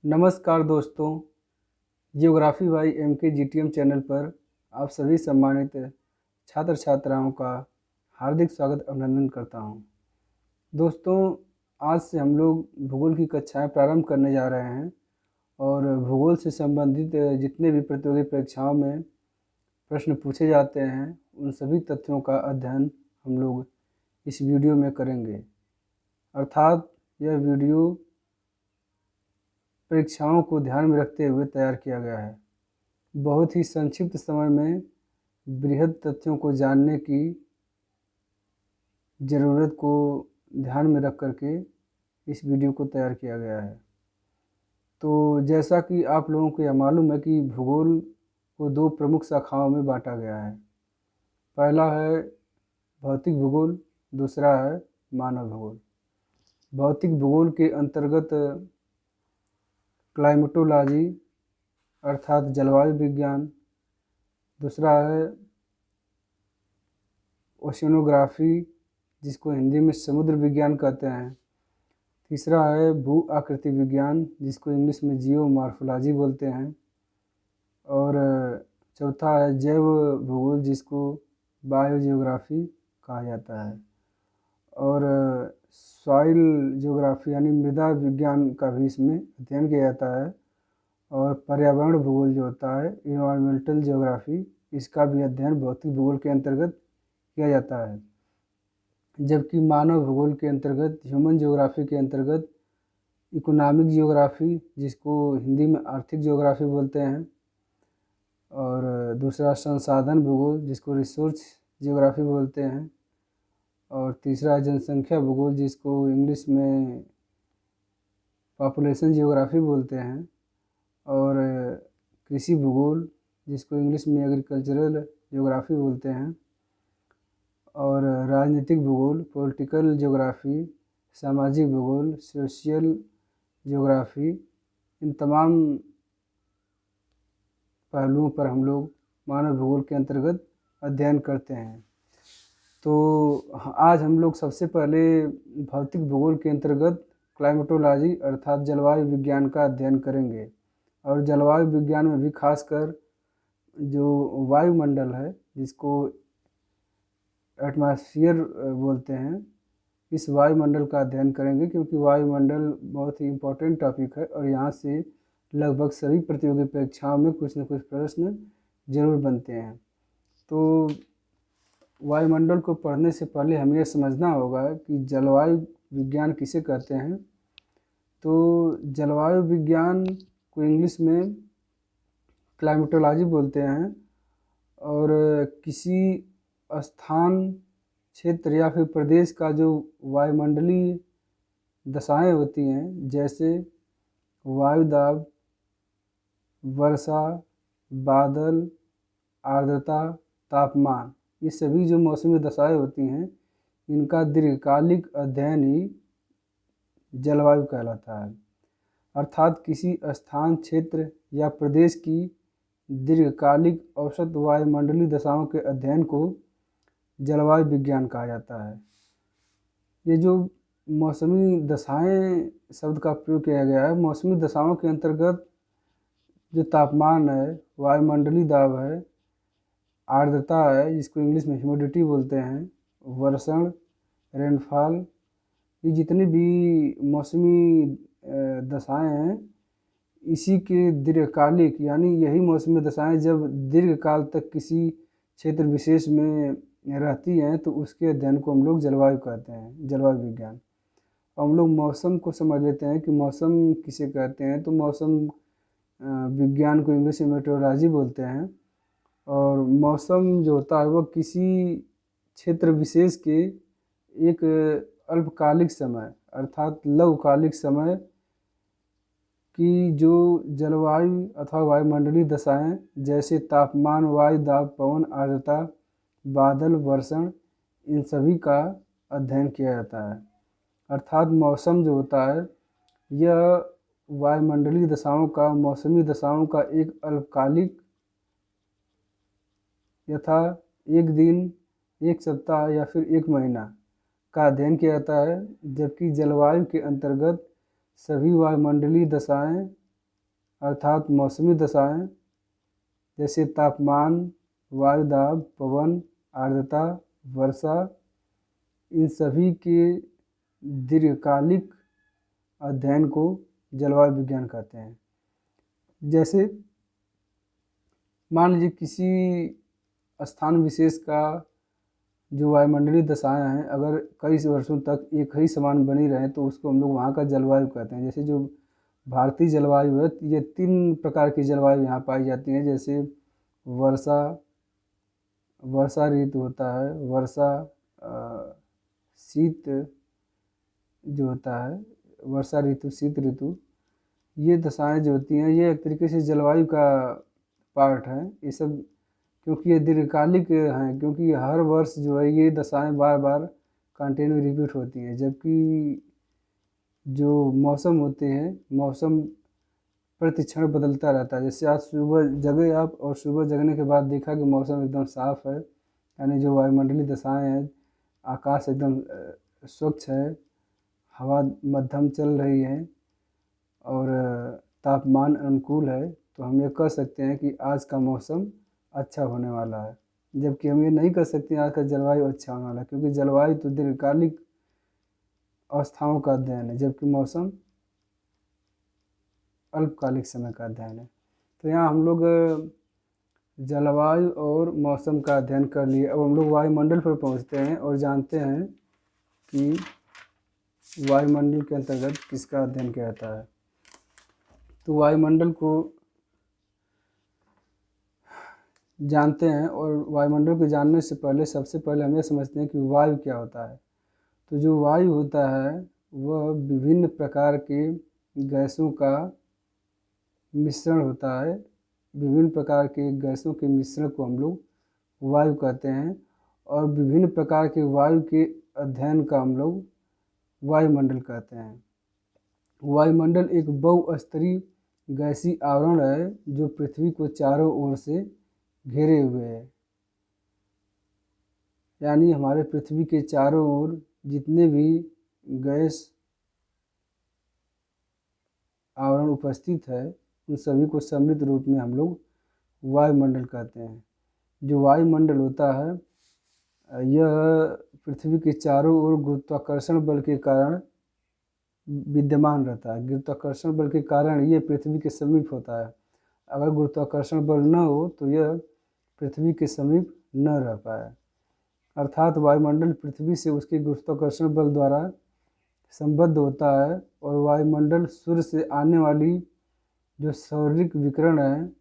नमस्कार दोस्तों, geography by MK GTM channel पर आप सभी सम्मानित छात्र छात्राओं का हार्दिक स्वागत अभिनंदन करता हूं। दोस्तों, आज से हम लोग भूगोल की कक्षाएं प्रारंभ करने जा रहे हैं और भूगोल से संबंधित जितने भी प्रतियोगी परीक्षाओं में प्रश्न पूछे जाते हैं उन सभी तथ्यों का अध्ययन हम लोग इस वीडियो में करेंगे। अर्थात यह वीडियो परीक्षाओं को ध्यान में रखते हुए तैयार किया गया है। बहुत ही संक्षिप्त समय में बृहद तथ्यों को जानने की ज़रूरत को ध्यान में रख करके इस वीडियो को तैयार किया गया है। तो जैसा कि आप लोगों को यह मालूम है कि भूगोल को दो प्रमुख शाखाओं में बांटा गया है। पहला है भौतिक भूगोल, दूसरा है मानव भूगोल। भौतिक भूगोल के अंतर्गत क्लाइमेटोलॉजी अर्थात जलवायु विज्ञान, दूसरा है ओशिनोग्राफी जिसको हिंदी में समुद्र विज्ञान कहते हैं, तीसरा है भू आकृति विज्ञान जिसको इंग्लिश में जियोमॉर्फोलॉजी बोलते हैं, और चौथा है जैव भूगोल जिसको बायोजियोग्राफी कहा जाता है, और सॉइल जियोग्राफी यानी मृदा विज्ञान का भी इसमें अध्ययन किया जाता है, और पर्यावरण भूगोल जो होता है इन्वायरमेंटल जियोग्राफी, इसका भी अध्ययन भौतिक भूगोल के अंतर्गत किया जाता है। जबकि मानव भूगोल के अंतर्गत ह्यूमन जियोग्राफी के अंतर्गत इकोनॉमिक जियोग्राफी जिसको हिंदी में आर्थिक जियोग्राफी बोलते हैं, और दूसरा संसाधन भूगोल जिसको रिसोर्स जियोग्राफी बोलते हैं, और तीसरा जनसंख्या भूगोल जिसको इंग्लिश में पॉपुलेशन जियोग्राफी बोलते हैं, और कृषि भूगोल जिसको इंग्लिश में एग्रीकल्चरल जियोग्राफी बोलते हैं, और राजनीतिक भूगोल पॉलिटिकल जियोग्राफी, सामाजिक भूगोल सोशियल जियोग्राफी, इन तमाम पहलुओं पर हम लोग मानव भूगोल के अंतर्गत अध्ययन करते हैं। तो आज हम लोग सबसे पहले भौतिक भूगोल के अंतर्गत क्लाइमेटोलॉजी अर्थात जलवायु विज्ञान का अध्ययन करेंगे, और जलवायु विज्ञान में भी खासकर जो वायुमंडल है जिसको एटमॉस्फेयर बोलते हैं, इस वायुमंडल का अध्ययन करेंगे, क्योंकि वायुमंडल बहुत ही इम्पोर्टेंट टॉपिक है और यहाँ से लगभग सभी प्रतियोगी परीक्षाओं में कुछ न कुछ प्रश्न जरूर बनते हैं। तो वायुमंडल को पढ़ने से पहले हमें यह समझना होगा कि जलवायु विज्ञान किसे कहते हैं। तो जलवायु विज्ञान को इंग्लिश में क्लाइमेटोलॉजी बोलते हैं, और किसी स्थान, क्षेत्र या फिर प्रदेश का जो वायुमंडलीय दशाएं होती हैं, जैसे वायु दाब, वर्षा, बादल, आर्द्रता, तापमान, ये सभी जो मौसमी दशाएं होती हैं, इनका दीर्घकालिक अध्ययन ही जलवायु कहलाता है। अर्थात किसी स्थान, क्षेत्र या प्रदेश की दीर्घकालिक औसत वायुमंडलीय दशाओं के अध्ययन को जलवायु विज्ञान कहा जाता है। ये जो मौसमी दशाएं शब्द का प्रयोग किया गया है, मौसमी दशाओं के अंतर्गत जो तापमान है, वायुमंडलीय दाब है, आर्द्रता है जिसको इंग्लिश में ह्यूमिडिटी बोलते हैं, वर्षण, रेनफॉल, ये जितनी भी मौसमी दशाएं हैं, इसी के दीर्घकालिक यानी यही मौसमी दशाएं जब दीर्घकाल तक किसी क्षेत्र विशेष में रहती हैं तो उसके अध्ययन को हम लोग जलवायु कहते हैं, जलवायु विज्ञान। हम लोग मौसम को समझ लेते हैं कि मौसम किसे कहते हैं। तो मौसम विज्ञान को इंग्लिश में मेट्रोलॉजी बोलते हैं, और मौसम जो होता है वह किसी क्षेत्र विशेष के एक अल्पकालिक समय अर्थात लघुकालिक समय की जो जलवायु अथवा वायुमंडलीय दशाएं जैसे तापमान, वायु दाब, पवन, आर्द्रता, बादल, वर्षण, इन सभी का अध्ययन किया जाता है। अर्थात मौसम जो होता है यह वायुमंडलीय दशाओं का, मौसमी दशाओं का एक अल्पकालिक यथा एक दिन, एक सप्ताह या फिर एक महीना का अध्ययन किया जाता है। जबकि जलवायु के अंतर्गत सभी वायुमंडलीय दशाएं अर्थात मौसमी दशाएं जैसे तापमान, वायुदाब, पवन, आर्द्रता, वर्षा, इन सभी के दीर्घकालिक अध्ययन को जलवायु विज्ञान कहते हैं। जैसे मान लीजिए किसी स्थान विशेष का जो वायुमंडलीय दशाएं हैं अगर कई वर्षों तक एक ही समान बनी रहे तो उसको हम लोग वहाँ का जलवायु कहते हैं। जैसे जो भारतीय जलवायु है ये 3 प्रकार की जलवायु यहाँ पाई जाती हैं। जैसे वर्षा ऋतु होता है, वर्षा शीत जो होता है, वर्षा ऋतु, शीत ऋतु, ये दशाएं जो होती हैं ये एक तरीके से जलवायु का पार्ट है। ये सब क्योंकि ये दीर्घकालिक हैं, क्योंकि हर वर्ष जो है ये दशाएं बार बार कंटिन्यू रिपीट होती हैं। जबकि जो मौसम होते हैं, मौसम प्रतिक्षण बदलता रहता है। जैसे आज सुबह जगे आप और सुबह जगने के बाद देखा कि मौसम एकदम साफ़ है, यानी जो वायुमंडलीय दशाएं हैं, आकाश एकदम स्वच्छ है, हवा मध्यम चल रही है और तापमान अनुकूल है, तो हम ये कह सकते हैं कि आज का मौसम अच्छा होने वाला है। जबकि हम ये नहीं कह सकते आज का जलवायु अच्छा होने वाला है, क्योंकि जलवायु तो दीर्घकालिक अवस्थाओं का अध्ययन है, जबकि मौसम अल्पकालिक समय का अध्ययन है। तो यहाँ हम लोग जलवायु और मौसम का अध्ययन कर लिए। अब हम लोग वायुमंडल पर पहुँचते हैं और जानते हैं कि वायुमंडल के अंतर्गत किसका अध्ययन किया जाता है। तो वायुमंडल को जानते हैं और वायुमंडल को जानने से पहले सबसे पहले हम ये समझते हैं कि वायु क्या होता है। तो जो वायु होता है वह विभिन्न प्रकार के गैसों का मिश्रण होता है। विभिन्न प्रकार के गैसों के मिश्रण को हम लोग वायु कहते हैं और विभिन्न प्रकार के वायु के अध्ययन का हम लोग वायुमंडल कहते हैं। वायुमंडल एक बहुस्तरीय गैसीय आवरण है जो पृथ्वी को चारों ओर से घेरे हुए है। यानी हमारे पृथ्वी के चारों ओर जितने भी गैस आवरण उपस्थित है उन सभी को सम्मिलित रूप में हम लोग वायुमंडल कहते हैं। जो वायुमंडल होता है यह पृथ्वी के चारों ओर गुरुत्वाकर्षण बल के कारण विद्यमान रहता है। गुरुत्वाकर्षण बल के कारण ये पृथ्वी के समीप होता है। अगर गुरुत्वाकर्षण बल न हो तो यह पृथ्वी के समीप न रह पाए। अर्थात वायुमंडल पृथ्वी से उसके गुरुत्वाकर्षण बल द्वारा संबद्ध होता है और वायुमंडल सूर्य से आने वाली जो सौरिक विकिरण है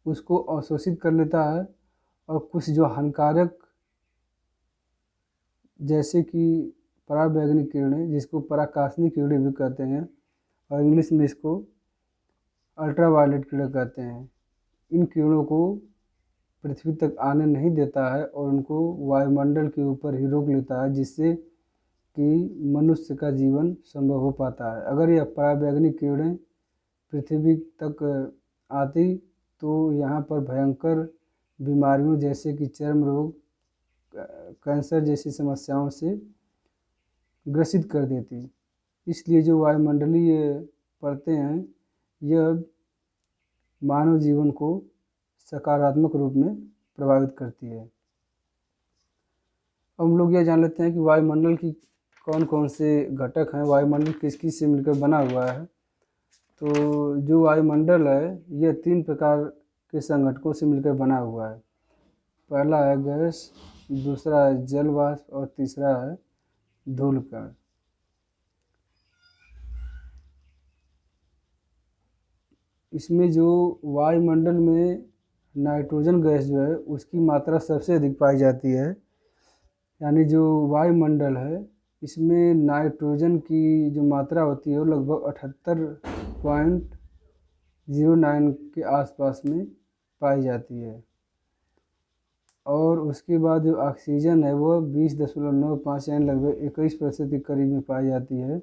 उसको अवशोषित कर लेता है और कुछ जो हानिकारक जैसे कि पराबैंगनी किरणें, जिसको पराकाष्ठीय किरणें भी कहते हैं और इंग्लिश में इसको अल्ट्रावायलेट किरणें कहते हैं, इन किरणों को पृथ्वी तक आने नहीं देता है और उनको वायुमंडल के ऊपर ही रोक लेता है, जिससे कि मनुष्य का जीवन संभव हो पाता है। अगर यह पराबैंगनी किरणें पृथ्वी तक आती तो यहाँ पर भयंकर बीमारियों जैसे कि चर्म रोग, कैंसर जैसी समस्याओं से ग्रसित कर देती। इसलिए जो वायुमंडलीय परतें हैं यह मानव जीवन को सकारात्मक रूप में प्रभावित करती है। अब हम लोग यह जान लेते हैं कि वायुमंडल की कौन कौन से घटक हैं, वायुमंडल किस किस से मिलकर बना हुआ है। तो जो वायुमंडल है यह 3 प्रकार के संघटकों से मिलकर बना हुआ है। पहला है गैस, दूसरा है जल वाष्प और तीसरा है धूलकण। इसमें जो वायुमंडल में नाइट्रोजन गैस जो है उसकी मात्रा सबसे अधिक पाई जाती है। यानी जो वायुमंडल है इसमें नाइट्रोजन की जो मात्रा होती है वो लगभग 78.09 के आसपास में पाई जाती है और उसके बाद जो ऑक्सीजन है वो 20.95 यानी लगभग 21% के करीब में पाई जाती है।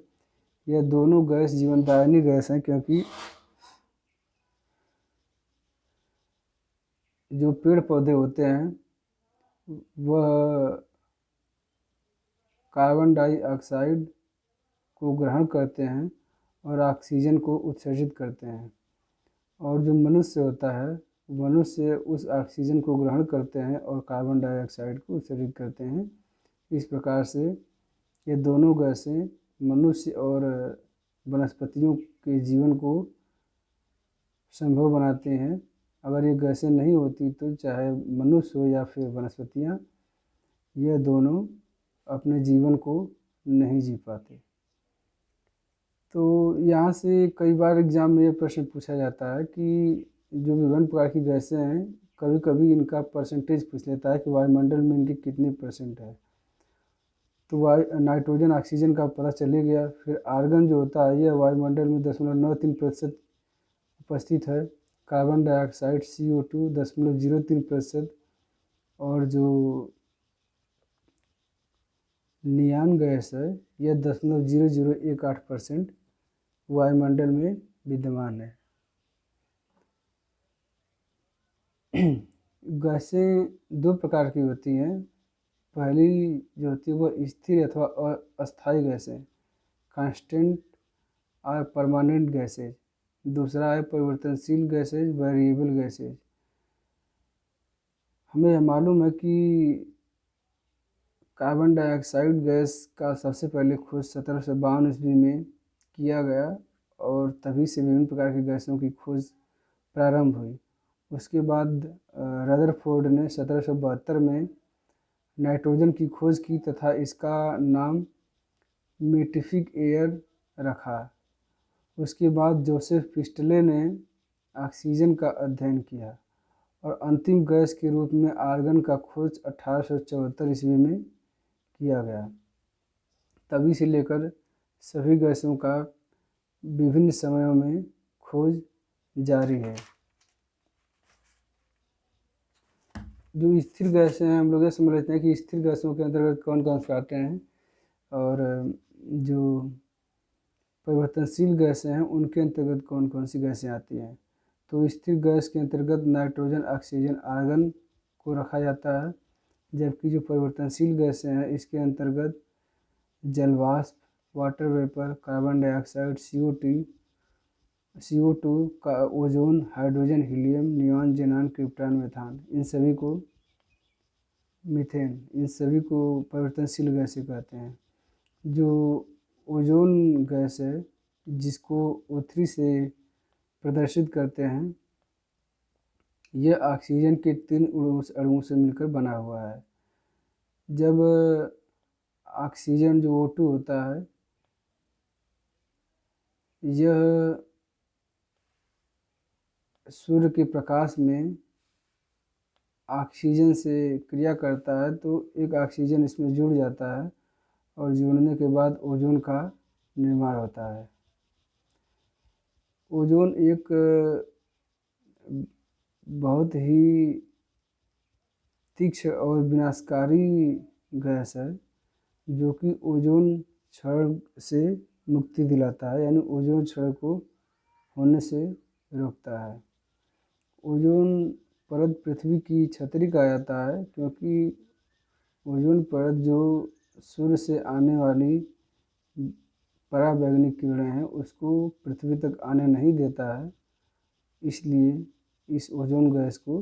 यह दोनों गैस जीवनदायिनी गैस हैं, क्योंकि जो पेड़ पौधे होते हैं वह कार्बन डाइऑक्साइड को ग्रहण करते हैं और ऑक्सीजन को उत्सर्जित करते हैं। और जो मनुष्य होता है, मनुष्य उस ऑक्सीजन को ग्रहण करते हैं और कार्बन डाइऑक्साइड को उत्सर्जित करते हैं। इस प्रकार से ये दोनों गैसें मनुष्य और वनस्पतियों के जीवन को संभव बनाते हैं। अगर ये गैसें नहीं होती तो चाहे मनुष्य हो या फिर वनस्पतियाँ, यह दोनों अपने जीवन को नहीं जी पाते। तो यहाँ से कई बार एग्ज़ाम में ये प्रश्न पूछा जाता है कि जो विभिन्न प्रकार की गैसें हैं, कभी कभी इनका परसेंटेज पूछ लेता है कि वायुमंडल में इनके कितने % है। तो नाइट्रोजन ऑक्सीजन का पता चले गया। फिर आर्गन जो होता है यह वायुमंडल में 0.93% उपस्थित है। कार्बन डाइऑक्साइड CO2 0.03%, और जो नियान गैस है यह 0.0018% वायुमंडल में विद्यमान है। गैसें दो प्रकार की होती हैं। पहली जो होती है वह स्थिर अथवा अस्थायी गैसें, कांस्टेंट और परमानेंट गैसेज। दूसरा है परिवर्तनशील गैसेज, वेरिएबल गैसेज। हमें यह मालूम है कि कार्बन डाइऑक्साइड गैस का सबसे पहले खोज 1752 ईस्वी में किया गया, और तभी से विभिन्न प्रकार की गैसों की खोज प्रारंभ हुई। उसके बाद रदरफोर्ड ने 1772 में नाइट्रोजन की खोज की तथा इसका नाम मेटिफिक एयर रखा। उसके बाद जोसेफ प्रिस्टले ने ऑक्सीजन का अध्ययन किया, और अंतिम गैस के रूप में आर्गन का खोज 1874 ईस्वी में किया गया। तभी से लेकर सभी गैसों का विभिन्न समयों में खोज जारी है। जो स्थिर गैसें हैं, हम लोग ये समझ लेते हैं कि स्थिर गैसों के अंतर्गत कौन कौन से आते हैं, और जो परिवर्तनशील गैसें हैं उनके अंतर्गत कौन कौन सी गैसें आती हैं। तो स्थिर गैस के अंतर्गत नाइट्रोजन, ऑक्सीजन, आर्गन को रखा जाता है, जबकि जो परिवर्तनशील गैसें हैं इसके अंतर्गत जलवाष्प, water vapour, carbon dioxide, CO2 का, ozone, hydrogen, helium, neon, जेनान, krypton, मेथान, इन सभी को मीथेन, इन सभी को परिवर्तनशील गैसें कहते हैं। जो ओजोन गैस है, जिसको O3 से प्रदर्शित करते हैं, यह ऑक्सीजन के 3 अणुओं से मिलकर बना हुआ है। जब ऑक्सीजन जो O2 होता है, यह सूर्य के प्रकाश में ऑक्सीजन से क्रिया करता है तो एक ऑक्सीजन इसमें जुड़ जाता है, और जुड़ने के बाद ओजोन का निर्माण होता है। ओजोन एक बहुत ही तीक्ष्ण और विनाशकारी गैस है, जो कि ओजोन क्षरण से मुक्ति दिलाता है, यानी ओजोन क्षरण को होने से रोकता है। ओजोन परत पृथ्वी की छतरी कहा जाता है, क्योंकि ओजोन परत जो सूर्य से आने वाली पराबैंगनी किरणें हैं उसको पृथ्वी तक आने नहीं देता है, इसलिए इस ओजोन गैस को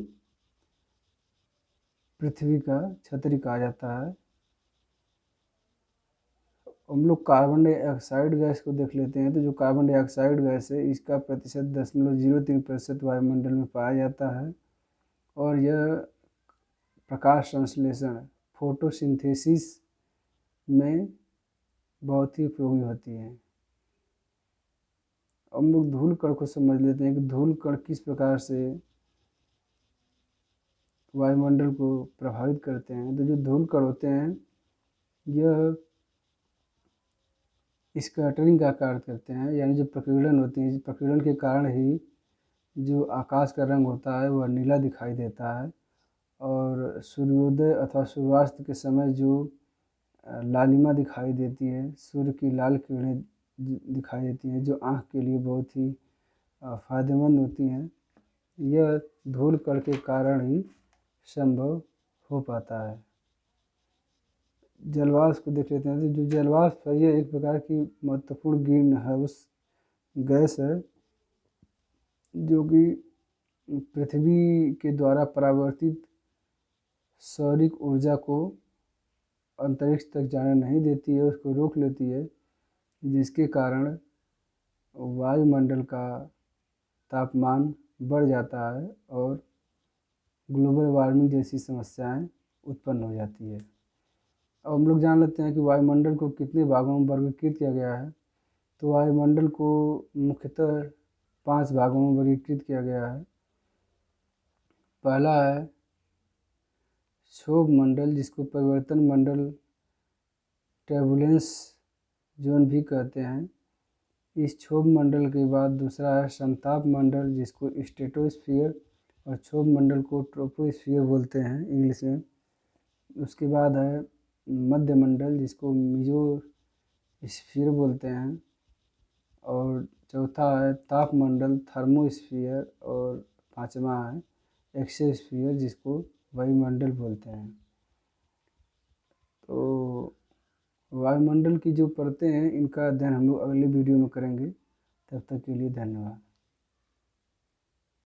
पृथ्वी का छतरी कहा जाता है। हम लोग कार्बन डाइऑक्साइड गैस को देख लेते हैं। तो जो कार्बन डाइऑक्साइड गैस है इसका प्रतिशत 0.03% वायुमंडल में पाया जाता है, और यह प्रकाश संश्लेषण, फोटोसिंथेसिस में बहुत ही उपयोगी होती है। हम लोग धूल कण को समझ लेते हैं कि धूल कण किस प्रकार से वायुमंडल को प्रभावित करते हैं। तो जो धूल कण होते हैं यह स्कैटरिंग का कार्य करते हैं, यानी जो प्रकीर्णन होती है, प्रकीर्णन के कारण ही जो आकाश का रंग होता है वह नीला दिखाई देता है, और सूर्योदय अथवा सूर्यास्त के समय जो लालिमा दिखाई देती है, सूर्य की लाल किरणें दिखाई देती हैं, जो आँख के लिए बहुत ही फ़ायदेमंद होती हैं, यह धूल कण के कारण ही संभव हो पाता है। जलवाष्प को देख लेते हैं। तो जो जलवाष्प है यह एक प्रकार की महत्वपूर्ण ग्रीन हाउस गैस है जो कि पृथ्वी के द्वारा परावर्तित सौरिक ऊर्जा को अंतरिक्ष तक जाने नहीं देती है, उसको रोक लेती है, जिसके कारण वायुमंडल का तापमान बढ़ जाता है और ग्लोबल वार्मिंग जैसी समस्याएं उत्पन्न हो जाती है। अब हम लोग जान लेते हैं कि वायुमंडल को कितने भागों में वर्गीकृत किया गया है। तो वायुमंडल को मुख्यतः 5 भागों में वर्गीकृत किया गया है। पहला है क्षोभ मंडल, जिसको परिवर्तन मंडल टर्बुलेंस जोन भी कहते हैं। इस क्षोभ मंडल के बाद दूसरा है समताप मंडल, जिसको स्ट्रेटोस्फीयर और क्षोभ मंडल को ट्रोपोस्फीयर बोलते हैं इंग्लिश में। उसके बाद है मध्य मंडल, जिसको मेसोस्फीयर बोलते हैं। और चौथा है ताप मंडल थर्मोस्फीयर। और पांचवा है एक्सोस्फीयर, जिसको वायुमंडल बोलते हैं। तो वायुमंडल की जो परतें हैं, इनका अध्ययन हम लोग अगले वीडियो में करेंगे। तब तक के लिए धन्यवाद।